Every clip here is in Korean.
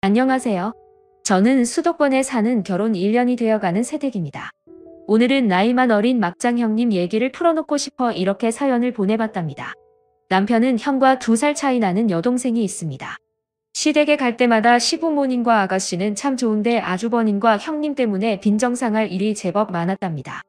안녕하세요. 저는 수도권에 사는 결혼 1년이 되어가는 새댁입니다. 오늘은 나이만 어린 막장 형님 얘기를 풀어놓고 싶어 이렇게 사연을 보내봤답니다. 남편은 형과 2살 차이 나는 여동생이 있습니다. 시댁에 갈 때마다 시부모님과 아가씨는 참 좋은데 아주버님과 형님 때문에 빈정상할 일이 제법 많았답니다.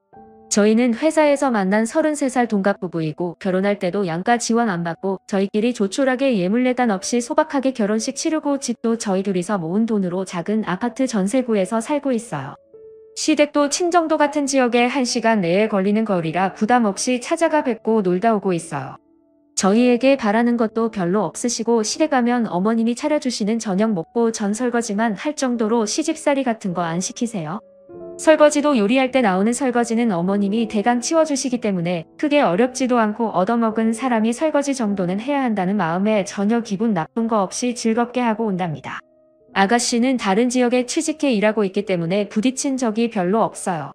저희는 회사에서 만난 33살 동갑 부부이고 결혼할 때도 양가 지원 안 받고 저희끼리 조촐하게 예물례단 없이 소박하게 결혼식 치르고 집도 저희 둘이서 모은 돈으로 작은 아파트 전세 구해서 살고 있어요. 시댁도 친정도 같은 지역에 1시간 내에 걸리는 거리라 부담 없이 찾아가 뵙고 놀다 오고 있어요. 저희에게 바라는 것도 별로 없으시고 시댁 가면 어머님이 차려주시는 저녁 먹고 전 설거지만 할 정도로 시집살이 같은 거 안 시키세요. 설거지도 요리할 때 나오는 설거지는 어머님이 대강 치워주시기 때문에 크게 어렵지도 않고 얻어먹은 사람이 설거지 정도는 해야 한다는 마음에 전혀 기분 나쁜 거 없이 즐겁게 하고 온답니다. 아가씨는 다른 지역에 취직해 일하고 있기 때문에 부딪힌 적이 별로 없어요.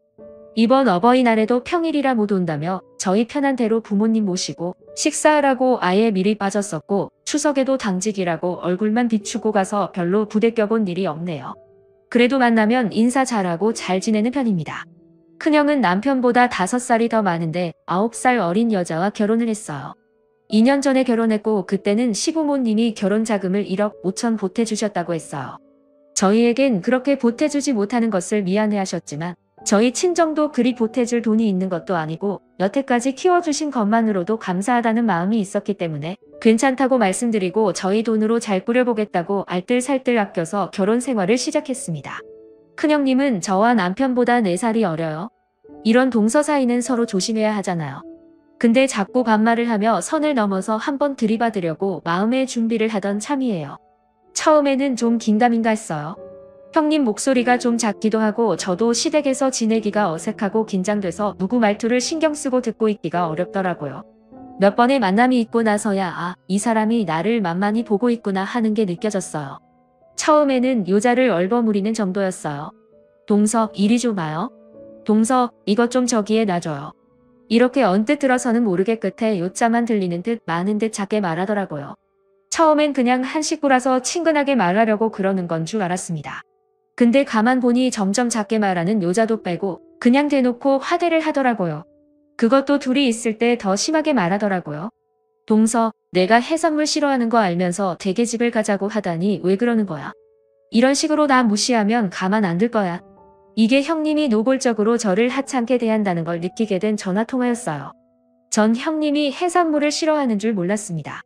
이번 어버이날에도 평일이라 못 온다며 저희 편한 대로 부모님 모시고 식사하라고 아예 미리 빠졌었고 추석에도 당직이라고 얼굴만 비추고 가서 별로 부대 껴본 일이 없네요. 그래도 만나면 인사 잘하고 잘 지내는 편입니다. 큰형은 남편보다 5살이 더 많은데 9살 어린 여자와 결혼을 했어요. 2년 전에 결혼했고 그때는 시부모님이 결혼 자금을 1억 5천 보태주셨다고 했어요. 저희에겐 그렇게 보태주지 못하는 것을 미안해하셨지만 저희 친정도 그리 보태줄 돈이 있는 것도 아니고 여태까지 키워주신 것만으로도 감사하다는 마음이 있었기 때문에 괜찮다고 말씀드리고 저희 돈으로 잘 꾸려보겠다고 알뜰살뜰 아껴서 결혼 생활을 시작했습니다. 큰형님은 저와 남편보다 4살이 어려요. 이런 동서 사이는 서로 조심해야 하잖아요. 근데 자꾸 반말을 하며 선을 넘어서 한번 들이받으려고 마음의 준비를 하던 참이에요. 처음에는 좀 긴가민가 했어요. 형님 목소리가 좀 작기도 하고 저도 시댁에서 지내기가 어색하고 긴장돼서 누구 말투를 신경 쓰고 듣고 있기가 어렵더라고요. 몇 번의 만남이 있고 나서야 이 사람이 나를 만만히 보고 있구나 하는 게 느껴졌어요. 처음에는 요자를 얼버무리는 정도였어요. 동서, 이리 좀 와요. 동서, 이것 좀 저기에 놔줘요. 이렇게 언뜻 들어서는 모르게 끝에 요자만 들리는 듯 많은 듯 작게 말하더라고요. 처음엔 그냥 한 식구라서 친근하게 말하려고 그러는 건 줄 알았습니다. 근데 가만 보니 점점 작게 말하는 요자도 빼고 그냥 대놓고 화대를 하더라고요. 그것도 둘이 있을 때 더 심하게 말하더라고요. 동서, 내가 해산물 싫어하는 거 알면서 대게집을 가자고 하다니 왜 그러는 거야? 이런 식으로 나 무시하면 가만 안 둘 거야. 이게 형님이 노골적으로 저를 하찮게 대한다는 걸 느끼게 된 전화통화였어요. 전 형님이 해산물을 싫어하는 줄 몰랐습니다.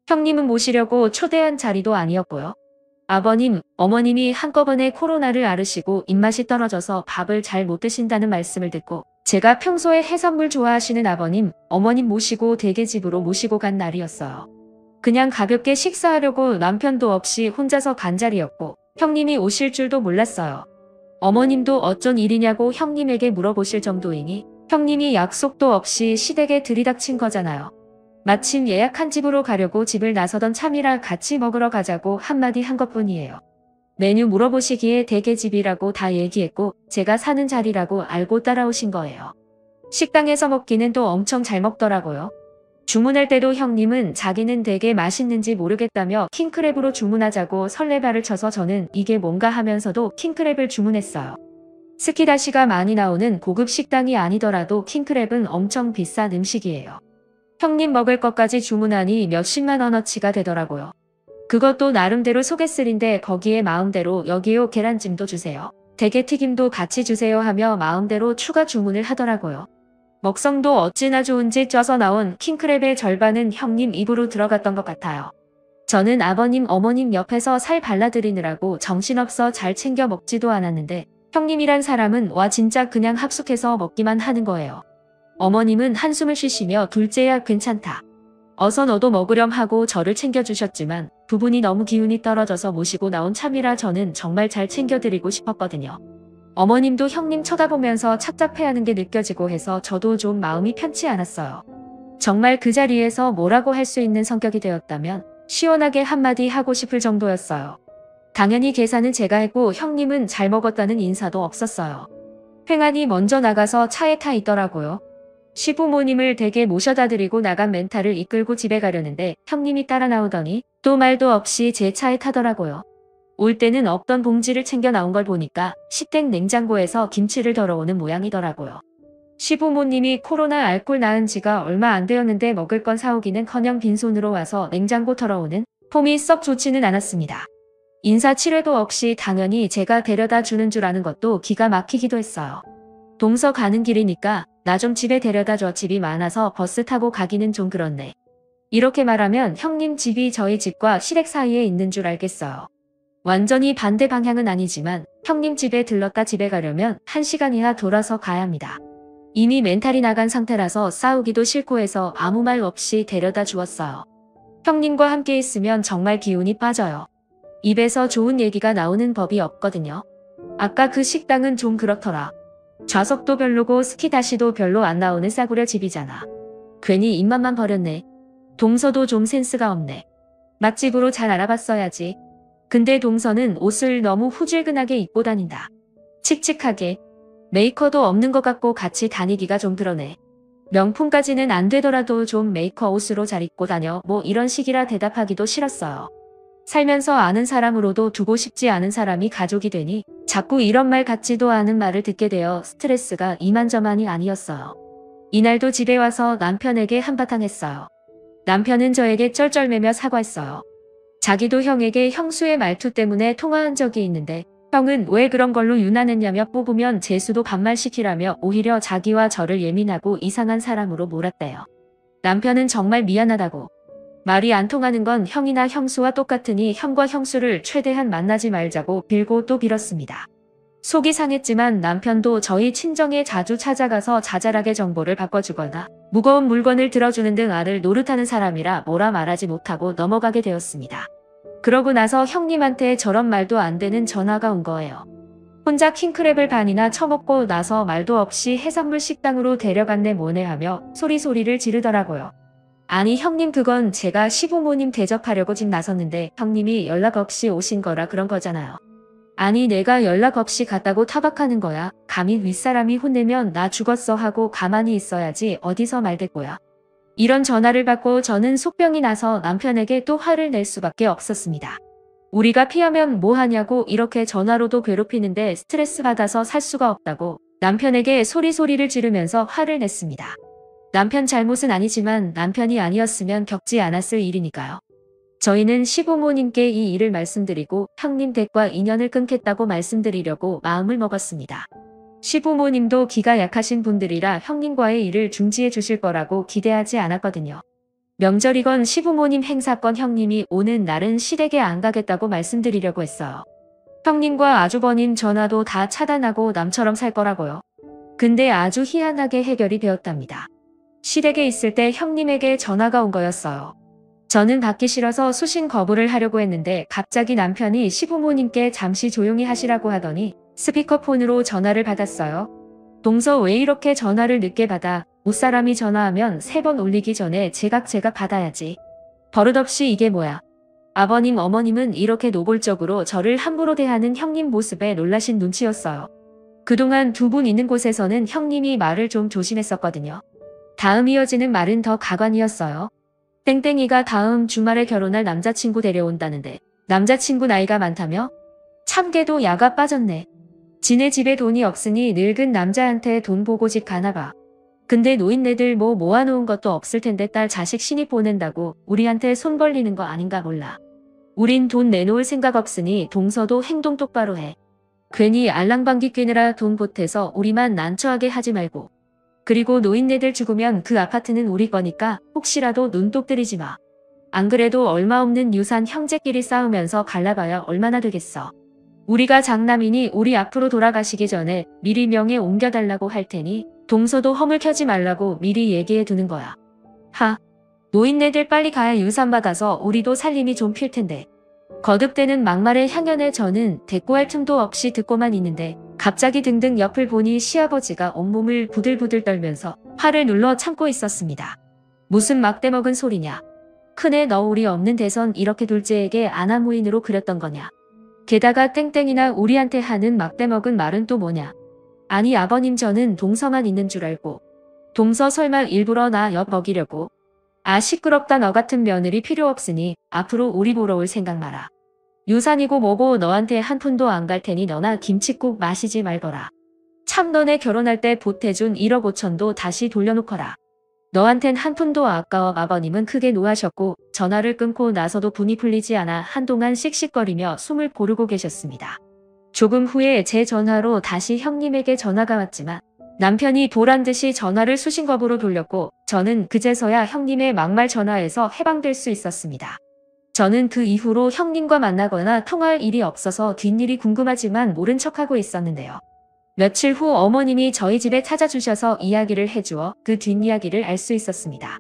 형님은 모시려고 초대한 자리도 아니었고요. 아버님, 어머님이 한꺼번에 코로나를 앓으시고 입맛이 떨어져서 밥을 잘 못 드신다는 말씀을 듣고 제가 평소에 해산물 좋아하시는 아버님, 어머님 모시고 대게집으로 모시고 간 날이었어요. 그냥 가볍게 식사하려고 남편도 없이 혼자서 간 자리였고 형님이 오실 줄도 몰랐어요. 어머님도 어쩐 일이냐고 형님에게 물어보실 정도이니 형님이 약속도 없이 시댁에 들이닥친 거잖아요. 마침 예약한 집으로 가려고 집을 나서던 참이라 같이 먹으러 가자고 한마디 한 것뿐이에요. 메뉴 물어보시기에 대게집이라고 다 얘기했고 제가 사는 자리라고 알고 따라오신 거예요. 식당에서 먹기는 또 엄청 잘 먹더라고요. 주문할 때도 형님은 자기는 되게 맛있는지 모르겠다며 킹크랩으로 주문하자고 설레발을 쳐서 저는 이게 뭔가 하면서도 킹크랩을 주문했어요. 스키다시가 많이 나오는 고급 식당이 아니더라도 킹크랩은 엄청 비싼 음식이에요. 형님 먹을 것까지 주문하니 몇십만 원어치가 되더라고요. 그것도 나름대로 소개슬인데 거기에 마음대로 여기요 계란찜도 주세요. 대게튀김도 같이 주세요 하며 마음대로 추가 주문을 하더라고요. 먹성도 어찌나 좋은지 쪄서 나온 킹크랩의 절반은 형님 입으로 들어갔던 것 같아요. 저는 아버님 어머님 옆에서 살 발라드리느라고 정신없어 잘 챙겨 먹지도 않았는데 형님이란 사람은 와 진짜 그냥 합숙해서 먹기만 하는 거예요. 어머님은 한숨을 쉬시며 둘째야 괜찮다. 어서 너도 먹으렴 하고 저를 챙겨주셨지만 두 분이 너무 기운이 떨어져서 모시고 나온 참이라 저는 정말 잘 챙겨드리고 싶었거든요. 어머님도 형님 쳐다보면서 착잡해하는 게 느껴지고 해서 저도 좀 마음이 편치 않았어요. 정말 그 자리에서 뭐라고 할 수 있는 성격이 되었다면 시원하게 한마디 하고 싶을 정도였어요. 당연히 계산은 제가 했고 형님은 잘 먹었다는 인사도 없었어요. 횡하니 먼저 나가서 차에 타 있더라고요. 시부모님을 댁에 모셔다 드리고 나간 멘탈을 이끌고 집에 가려는데 형님이 따라 나오더니 또 말도 없이 제 차에 타더라고요. 올 때는 없던 봉지를 챙겨 나온 걸 보니까 시댁 냉장고에서 김치를 덜어오는 모양이더라고요. 시부모님이 코로나 앓고 나은 지가 얼마 안 되었는데 먹을 건 사오기는커녕 빈손으로 와서 냉장고 털어오는 폼이 썩 좋지는 않았습니다. 인사치레도 없이 당연히 제가 데려다 주는 줄 아는 것도 기가 막히기도 했어요. 동서 가는 길이니까 나 좀 집에 데려다 줘. 집이 많아서 버스 타고 가기는 좀 그렇네. 이렇게 말하면 형님 집이 저희 집과 시댁 사이에 있는 줄 알겠어요. 완전히 반대 방향은 아니지만 형님 집에 들렀다 집에 가려면 1시간이나 돌아서 가야 합니다. 이미 멘탈이 나간 상태라서 싸우기도 싫고 해서 아무 말 없이 데려다 주었어요. 형님과 함께 있으면 정말 기운이 빠져요. 입에서 좋은 얘기가 나오는 법이 없거든요. 아까 그 식당은 좀 그렇더라. 좌석도 별로고 스키다시도 별로 안 나오는 싸구려 집이잖아. 괜히 입맛만 버렸네. 동서도 좀 센스가 없네. 맛집으로 잘 알아봤어야지. 근데 동서는 옷을 너무 후질근하게 입고 다닌다. 칙칙하게. 메이커도 없는 것 같고 같이 다니기가 좀 그러네. 명품까지는 안 되더라도 좀 메이커 옷으로 잘 입고 다녀. 뭐 이런 식이라 대답하기도 싫었어요. 살면서 아는 사람으로도 두고 싶지 않은 사람이 가족이 되니 자꾸 이런 말 같지도 않은 말을 듣게 되어 스트레스가 이만저만이 아니었어요. 이날도 집에 와서 남편에게 한바탕 했어요. 남편은 저에게 쩔쩔매며 사과했어요. 자기도 형에게 형수의 말투 때문에 통화한 적이 있는데 형은 왜 그런 걸로 유난했냐며 뽑으면 재수도 반말시키라며 오히려 자기와 저를 예민하고 이상한 사람으로 몰았대요. 남편은 정말 미안하다고. 말이 안 통하는 건 형이나 형수와 똑같으니 형과 형수를 최대한 만나지 말자고 빌고 또 빌었습니다. 속이 상했지만 남편도 저희 친정에 자주 찾아가서 자잘하게 정보를 바꿔주거나 무거운 물건을 들어주는 등 알을 노릇하는 사람이라 뭐라 말하지 못하고 넘어가게 되었습니다. 그러고 나서 형님한테 저런 말도 안 되는 전화가 온 거예요. 혼자 킹크랩을 반이나 처먹고 나서 말도 없이 해산물 식당으로 데려갔네 뭐네 하며 소리소리를 지르더라고요. 아니 형님 그건 제가 시부모님 대접하려고 집 나섰는데 형님이 연락 없이 오신 거라 그런 거잖아요. 아니 내가 연락 없이 갔다고 타박하는 거야. 감히 윗사람이 혼내면 나 죽었어 하고 가만히 있어야지 어디서 말대꾸야. 이런 전화를 받고 저는 속병이 나서 남편에게 또 화를 낼 수밖에 없었습니다. 우리가 피하면 뭐 하냐고 이렇게 전화로도 괴롭히는데 스트레스 받아서 살 수가 없다고 남편에게 소리소리를 지르면서 화를 냈습니다. 남편 잘못은 아니지만 남편이 아니었으면 겪지 않았을 일이니까요. 저희는 시부모님께 이 일을 말씀드리고 형님 댁과 인연을 끊겠다고 말씀드리려고 마음을 먹었습니다. 시부모님도 기가 약하신 분들이라 형님과의 일을 중지해 주실 거라고 기대하지 않았거든요. 명절이건 시부모님 행사건 형님이 오는 날은 시댁에 안 가겠다고 말씀드리려고 했어요. 형님과 아주버님 전화도 다 차단하고 남처럼 살 거라고요. 근데 아주 희한하게 해결이 되었답니다. 시댁에 있을 때 형님에게 전화가 온 거였어요. 저는 받기 싫어서 수신 거부를 하려고 했는데 갑자기 남편이 시부모님께 잠시 조용히 하시라고 하더니 스피커폰으로 전화를 받았어요. 동서 왜 이렇게 전화를 늦게 받아? 못사람이 전화하면 3번 올리기 전에 제각 받아야지. 버릇없이 이게 뭐야? 아버님 어머님은 이렇게 노골적으로 저를 함부로 대하는 형님 모습에 놀라신 눈치였어요. 그동안 두 분 있는 곳에서는 형님이 말을 좀 조심했었거든요. 다음 이어지는 말은 더 가관이었어요. 땡땡이가 다음 주말에 결혼할 남자친구 데려온다는데 남자친구 나이가 많다며? 참게도 야가 빠졌네. 지네 집에 돈이 없으니 늙은 남자한테 돈 보고 집 가나봐. 근데 노인네들 뭐 모아놓은 것도 없을 텐데 딸 자식 신입 보낸다고 우리한테 손 벌리는 거 아닌가 몰라. 우린 돈 내놓을 생각 없으니 동서도 행동 똑바로 해. 괜히 알랑방귀 뀌느라 돈 보태서 우리만 난처하게 하지 말고. 그리고 노인네들 죽으면 그 아파트는 우리 거니까 혹시라도 눈독 들이지 마. 안 그래도 얼마 없는 유산 형제끼리 싸우면서 갈라봐야 얼마나 되겠어. 우리가 장남이니 우리 앞으로 돌아가시기 전에 미리 명예 옮겨달라고 할 테니 동서도 허물 켜지 말라고 미리 얘기해 두는 거야. 하. 노인네들 빨리 가야 유산 받아서 우리도 살림이 좀 필 텐데. 거듭되는 막말에 향연해 저는 대꾸할 틈도 없이 듣고만 있는데 갑자기 등등 옆을 보니 시아버지가 온몸을 부들부들 떨면서 화를 눌러 참고 있었습니다. 무슨 막대먹은 소리냐. 큰애 너 우리 없는 대선 이렇게 둘째에게 아나무인으로 그렸던 거냐. 게다가 땡땡이나 우리한테 하는 막대먹은 말은 또 뭐냐. 아니 아버님 저는 동서만 있는 줄 알고. 동서 설마 일부러 나 엿먹이려고. 아 시끄럽다 너 같은 며느리 필요 없으니 앞으로 우리 보러 올 생각 마라. 유산이고 뭐고 너한테 한 푼도 안 갈 테니 너나 김칫국 마시지 말거라. 참 너네 결혼할 때 보태준 1억 5천도 다시 돌려놓거라. 너한텐 한 푼도 아까워. 아버님은 크게 노하셨고 전화를 끊고 나서도 분이 풀리지 않아 한동안 씩씩거리며 숨을 고르고 계셨습니다. 조금 후에 제 전화로 다시 형님에게 전화가 왔지만 남편이 보란듯이 전화를 수신겁으로 돌렸고 저는 그제서야 형님의 막말 전화에서 해방될 수 있었습니다. 저는 그 이후로 형님과 만나거나 통화할 일이 없어서 뒷일이 궁금하지만 모른 척하고 있었는데요. 며칠 후 어머님이 저희 집에 찾아주셔서 이야기를 해주어 그 뒷이야기를 알 수 있었습니다.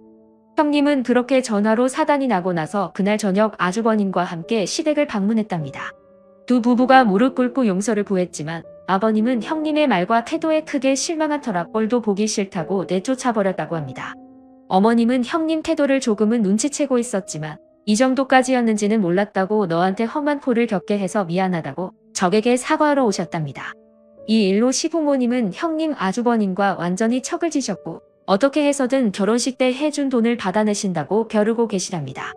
형님은 그렇게 전화로 사단이 나고 나서 그날 저녁 아주버님과 함께 시댁을 방문했답니다. 두 부부가 무릎 꿇고 용서를 구했지만 아버님은 형님의 말과 태도에 크게 실망한 터라 꼴도 보기 싫다고 내쫓아버렸다고 합니다. 어머님은 형님 태도를 조금은 눈치채고 있었지만 이 정도까지였는지는 몰랐다고 너한테 험한 꼴을 겪게 해서 미안하다고 적에게 사과하러 오셨답니다. 이 일로 시부모님은 형님 아주버님과 완전히 척을 지셨고 어떻게 해서든 결혼식 때 해준 돈을 받아내신다고 벼르고 계시답니다.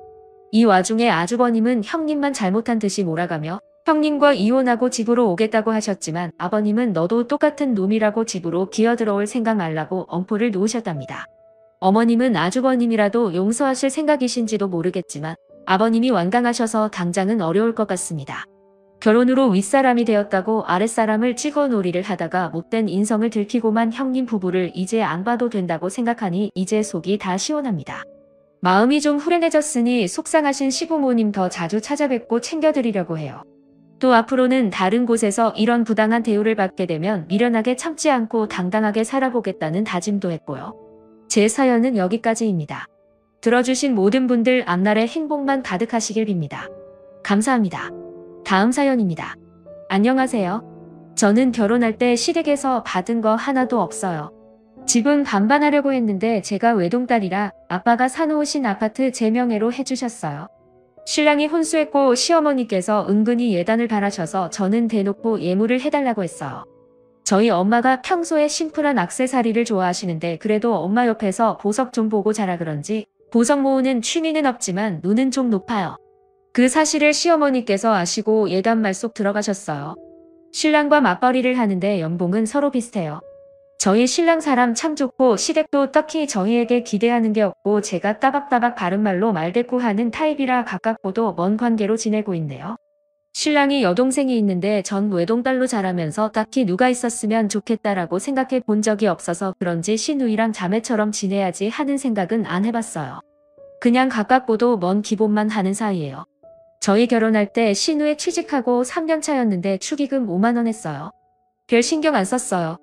이 와중에 아주버님은 형님만 잘못한 듯이 몰아가며 형님과 이혼하고 집으로 오겠다고 하셨지만 아버님은 너도 똑같은 놈이라고 집으로 기어들어올 생각 말라고 엄포를 놓으셨답니다. 어머님은 아주버님이라도 용서하실 생각이신지도 모르겠지만 아버님이 완강하셔서 당장은 어려울 것 같습니다. 결혼으로 윗사람이 되었다고 아랫사람을 찍어놀이를 하다가 못된 인성을 들키고만 형님 부부를 이제 안 봐도 된다고 생각하니 이제 속이 다 시원합니다. 마음이 좀 후련해졌으니 속상하신 시부모님 더 자주 찾아뵙고 챙겨드리려고 해요. 또 앞으로는 다른 곳에서 이런 부당한 대우를 받게 되면 미련하게 참지 않고 당당하게 살아보겠다는 다짐도 했고요. 제 사연은 여기까지입니다. 들어주신 모든 분들 앞날에 행복만 가득하시길 빕니다. 감사합니다. 다음 사연입니다. 안녕하세요. 저는 결혼할 때 시댁에서 받은 거 하나도 없어요. 집은 반반하려고 했는데 제가 외동딸이라 아빠가 사놓으신 아파트 제 명의로 해주셨어요. 신랑이 혼수했고 시어머니께서 은근히 예단을 바라셔서 저는 대놓고 예물을 해달라고 했어요. 저희 엄마가 평소에 심플한 액세서리를 좋아하시는데 그래도 엄마 옆에서 보석 좀 보고 자라 그런지 보석 모으는 취미는 없지만 눈은 좀 높아요. 그 사실을 시어머니께서 아시고 예단 말속 들어가셨어요. 신랑과 맞벌이를 하는데 연봉은 서로 비슷해요. 저희 신랑 사람 참 좋고 시댁도 딱히 저희에게 기대하는 게 없고 제가 따박따박 바른말로 말대꾸하는 타입이라 가깝고도 먼 관계로 지내고 있네요. 신랑이 여동생이 있는데 전 외동딸로 자라면서 딱히 누가 있었으면 좋겠다라고 생각해 본 적이 없어서 그런지 시누이랑 자매처럼 지내야지 하는 생각은 안 해봤어요. 그냥 가깝고도 먼 기본만 하는 사이예요. 저희 결혼할 때 시누에 취직하고 3년 차였는데 축의금 5만 원 했어요. 별 신경 안 썼어요.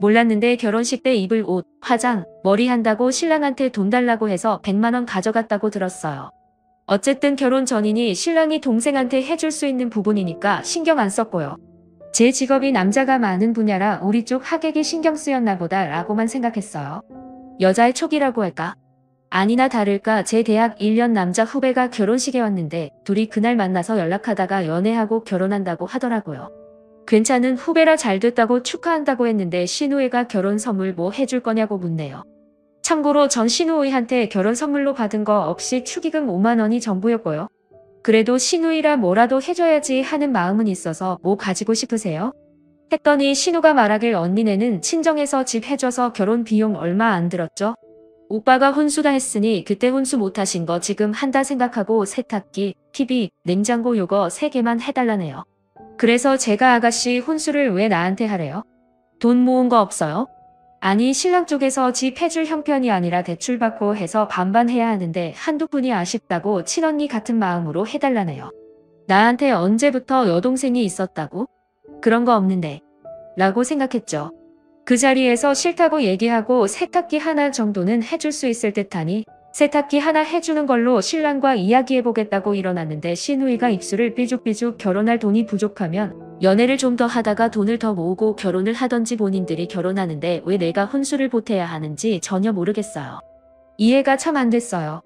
몰랐는데 결혼식 때 입을 옷, 화장, 머리 한다고 신랑한테 돈 달라고 해서 100만 원 가져갔다고 들었어요. 어쨌든 결혼 전이니 신랑이 동생한테 해줄 수 있는 부분이니까 신경 안 썼고요. 제 직업이 남자가 많은 분야라 우리 쪽 하객이 신경 쓰였나 보다 라고만 생각했어요. 여자의 촉이라고 할까? 아니나 다를까 제 대학 1년 남자 후배가 결혼식에 왔는데 둘이 그날 만나서 연락하다가 연애하고 결혼한다고 하더라고요. 괜찮은 후배라 잘 됐다고 축하한다고 했는데 시누이가 결혼 선물 뭐 해줄 거냐고 묻네요. 참고로 전 시누이한테 결혼 선물로 받은 거 없이 축의금 5만 원이 전부였고요. 그래도 시누이라 뭐라도 해줘야지 하는 마음은 있어서 뭐 가지고 싶으세요? 했더니 시누가 말하길 언니네는 친정에서 집 해줘서 결혼 비용 얼마 안 들었죠? 오빠가 혼수다 했으니 그때 혼수 못하신 거 지금 한다 생각하고 세탁기, TV, 냉장고 요거 3개만 해달라네요. 그래서 제가 아가씨 혼수를 왜 나한테 하래요? 돈 모은 거 없어요? 아니 신랑 쪽에서 집 해줄 형편이 아니라 대출받고 해서 반반 해야 하는데 한두 푼이 아쉽다고 친언니 같은 마음으로 해달라네요. 나한테 언제부터 여동생이 있었다고? 그런 거 없는데 라고 생각했죠. 그 자리에서 싫다고 얘기하고 세탁기 하나 정도는 해줄 수 있을 듯하니 세탁기 하나 해주는 걸로 신랑과 이야기해보겠다고 일어났는데 시누이가 입술을 삐죽삐죽 결혼할 돈이 부족하면 연애를 좀 더 하다가 돈을 더 모으고 결혼을 하던지 본인들이 결혼하는데 왜 내가 혼수를 보태야 하는지 전혀 모르겠어요. 이해가 참 안 됐어요.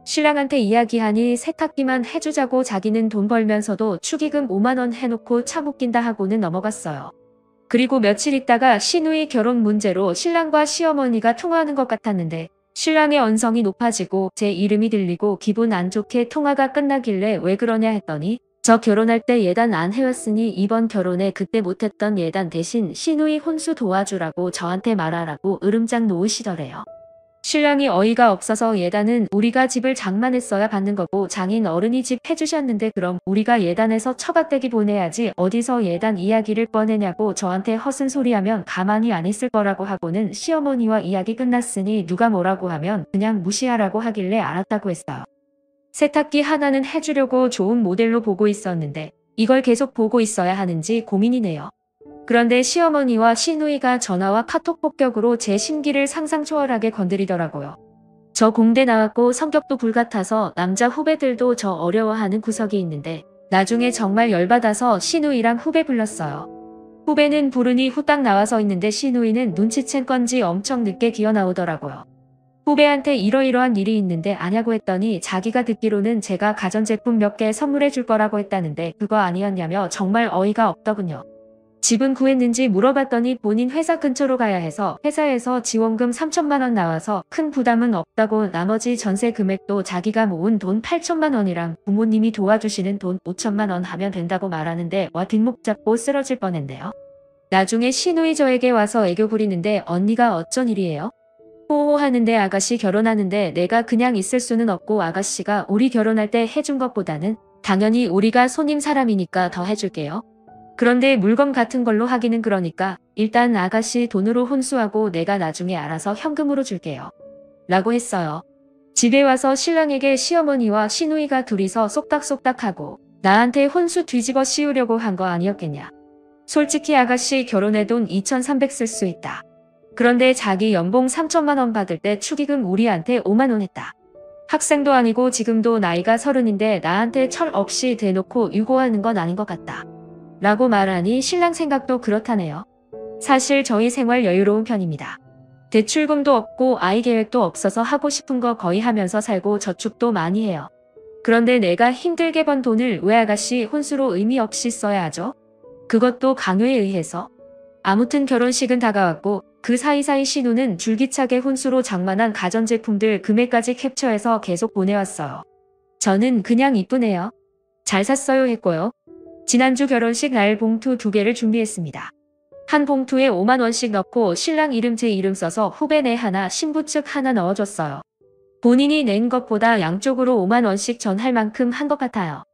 신랑한테 이야기하니 세탁기만 해주자고 자기는 돈 벌면서도 축의금 5만 원 해놓고 참 웃긴다 하고는 넘어갔어요. 그리고 며칠 있다가 시누이 결혼 문제로 신랑과 시어머니가 통화하는 것 같았는데 신랑의 언성이 높아지고 제 이름이 들리고 기분 안 좋게 통화가 끝나길래 왜 그러냐 했더니 저 결혼할 때 예단 안 해왔으니 이번 결혼에 그때 못했던 예단 대신 시누이 혼수 도와주라고 저한테 말하라고 으름장 놓으시더래요. 신랑이 어이가 없어서 예단은 우리가 집을 장만했어야 받는 거고 장인 어른이 집 해주셨는데 그럼 우리가 예단에서 처갓댁이 보내야지 어디서 예단 이야기를 꺼내냐고 저한테 허슨소리하면 가만히 안 있을 거라고 하고는 시어머니와 이야기 끝났으니 누가 뭐라고 하면 그냥 무시하라고 하길래 알았다고 했어요. 세탁기 하나는 해주려고 좋은 모델로 보고 있었는데 이걸 계속 보고 있어야 하는지 고민이네요. 그런데 시어머니와 시누이가 전화와 카톡 폭격으로 제 심기를 상상 초월하게 건드리더라고요. 저 공대 나왔고 성격도 불같아서 남자 후배들도 저 어려워하는 구석이 있는데 나중에 정말 열받아서 시누이랑 후배 불렀어요. 후배는 부르니 후딱 나와서 있는데 시누이는 눈치챈 건지 엄청 늦게 기어 나오더라고요. 후배한테 이러이러한 일이 있는데 아냐고 했더니 자기가 듣기로는 제가 가전제품 몇 개 선물해 줄 거라고 했다는데 그거 아니었냐며 정말 어이가 없더군요. 집은 구했는지 물어봤더니 본인 회사 근처로 가야 해서 회사에서 지원금 3천만 원 나와서 큰 부담은 없다고 나머지 전세 금액도 자기가 모은 돈 8천만 원이랑 부모님이 도와주시는 돈 5천만 원 하면 된다고 말하는데 와 뒷목 잡고 쓰러질 뻔했네요. 나중에 시누이 저에게 와서 애교 부리는데 언니가 어쩐 일이에요? 호호하는데 아가씨 결혼하는데 내가 그냥 있을 수는 없고 아가씨가 우리 결혼할 때 해준 것보다는 당연히 우리가 손님 사람이니까 더 해줄게요. 그런데 물건 같은 걸로 하기는 그러니까 일단 아가씨 돈으로 혼수하고 내가 나중에 알아서 현금으로 줄게요. 라고 했어요. 집에 와서 신랑에게 시어머니와 시누이가 둘이서 쏙닥쏙닥하고 나한테 혼수 뒤집어 씌우려고 한 거 아니었겠냐. 솔직히 아가씨 결혼에 돈 2,300 쓸 수 있다. 그런데 자기 연봉 3천만 원 받을 때 축의금 우리한테 5만 원 했다. 학생도 아니고 지금도 나이가 30인데 나한테 철 없이 대놓고 유고하는 건 아닌 것 같다. 라고 말하니 신랑 생각도 그렇다네요. 사실 저희 생활 여유로운 편입니다. 대출금도 없고 아이 계획도 없어서 하고 싶은 거 거의 하면서 살고 저축도 많이 해요. 그런데 내가 힘들게 번 돈을 왜 아가씨 혼수로 의미 없이 써야 하죠? 그것도 강요에 의해서. 아무튼 결혼식은 다가왔고 그 사이사이 신우는 줄기차게 혼수로 장만한 가전제품들 금액까지 캡처해서 계속 보내왔어요. 저는 그냥 이쁘네요. 잘 샀어요 했고요. 지난주 결혼식 날 봉투 2개를 준비했습니다. 한 봉투에 5만 원씩 넣고 신랑 이름 제 이름 써서 후배 내 하나 신부 측 하나 넣어줬어요. 본인이 낸 것보다 양쪽으로 5만 원씩 전할 만큼 한 것 같아요.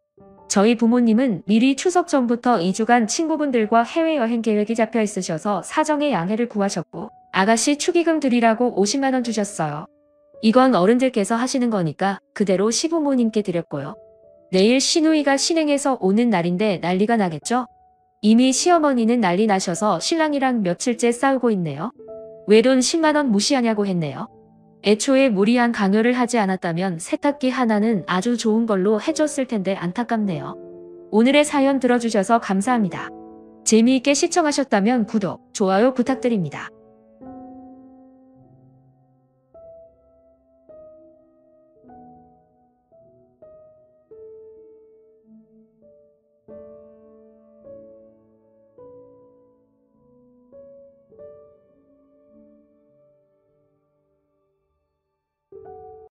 저희 부모님은 미리 추석 전부터 2주간 친구분들과 해외여행 계획이 잡혀 있으셔서 사정에 양해를 구하셨고 아가씨 축의금 드리라고 50만 원 주셨어요. 이건 어른들께서 하시는 거니까 그대로 시부모님께 드렸고요. 내일 시누이가 신행해서 오는 날인데 난리가 나겠죠? 이미 시어머니는 난리 나셔서 신랑이랑 며칠째 싸우고 있네요. 외돈 10만 원 무시하냐고 했네요. 애초에 무리한 강요를 하지 않았다면 세탁기 하나는 아주 좋은 걸로 해줬을 텐데 안타깝네요. 오늘의 사연 들어주셔서 감사합니다. 재미있게 시청하셨다면 구독, 좋아요 부탁드립니다.